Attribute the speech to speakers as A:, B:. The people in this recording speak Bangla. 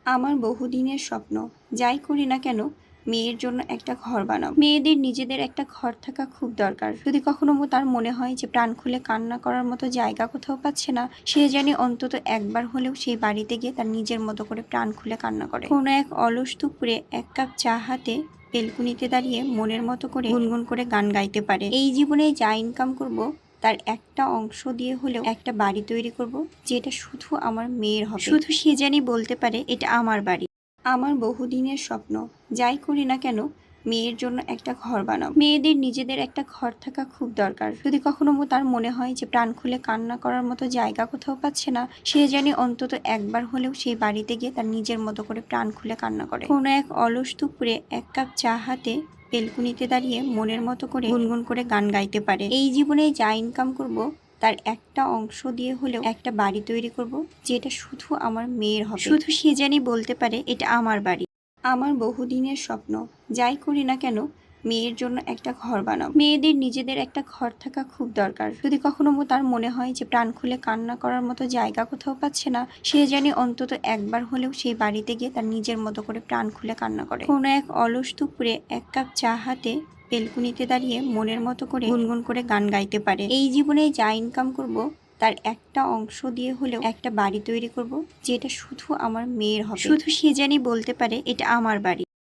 A: আমার বহুদিনের স্বপ্ন, যাই করি না কেন মেয়ের জন্য একটা ঘর বানাবো। মেয়েদের নিজেদের একটা ঘর থাকা খুব দরকার। যদি কখনো তার মনে হয় যে প্রাণ খুলে কান্না করার মতো জায়গা কোথাও পাচ্ছে না, সে জানি অন্তত একবার হলেও সেই বাড়িতে গিয়ে তার নিজের মতো করে প্রাণ খুলে কান্না করে। কোনো এক অলস দুপুরে এক কাপ চা হাতে বেলকুনিতে দাঁড়িয়ে মনের মতো করে গুনগুন করে গান গাইতে পারে। এই জীবনে যা ইনকাম করব তার একটা অংশ দিয়ে হলেও একটা বাড়ি তৈরি করব, যেটা শুধু আমার মেয়ের হবে। শুধু সে জানি বলতে পারে এটা আমার বাড়ি। আমার বহুদিনের স্বপ্ন, যাই করি না কেন মেয়ের জন্য একটা ঘর বানাবো। মেয়েদের নিজেদের একটা ঘর থাকা খুব দরকার। যদি কখনো তার মনে হয় যে প্রাণ খুলে কান্না করার মতো জায়গা কোথাও পাচ্ছে না, সে জানি অন্তত একবার হলেও সেই বাড়িতে গিয়ে তার নিজের মতো করে প্রাণ খুলে কান্না করে। কোনো এক অলস দুপুরে এক কাপ চা হাতে বেলকুনিতে দাঁড়িয়ে মনের মতো করে গুনগুন করে গান গাইতে পারে। এই জীবনে যা ইনকাম করব তার একটা অংশ দিয়ে হলেও একটা বাড়ি তৈরি করব, যেটা শুধু আমার মেয়ের হবে। শুধু সে জানি বলতে পারে এটা আমার বাড়ি। আমার বহুদিনের স্বপ্ন, যাই করি না কেন মেয়ের জন্য একটা ঘর বানাবো। মেয়েদের নিজেদের একটা ঘর থাকা খুব দরকার। যদি কখনো তার মনে হয় যে প্রাণ খুলে কান্না করার মতো জায়গা কোথাও পাচ্ছে না, সে জানি অন্তত একবার হলেও সেই বাড়িতে গিয়ে তার নিজের মতো করে প্রাণ খুলে কান্না করে। কোনো এক অলস দুপুরে এক কাপ চা হাতে বেলকুনিতে দাঁড়িয়ে মনের মতো করে গুনগুন করে গান গাইতে পারে। এই জীবনে যা ইনকাম করব তার একটা অংশ দিয়ে হলেও একটা বাড়ি তৈরি করব, যেটা শুধু আমার মেয়ের হবে। শুধু সে জানি বলতে পারে এটা আমার বাড়ি।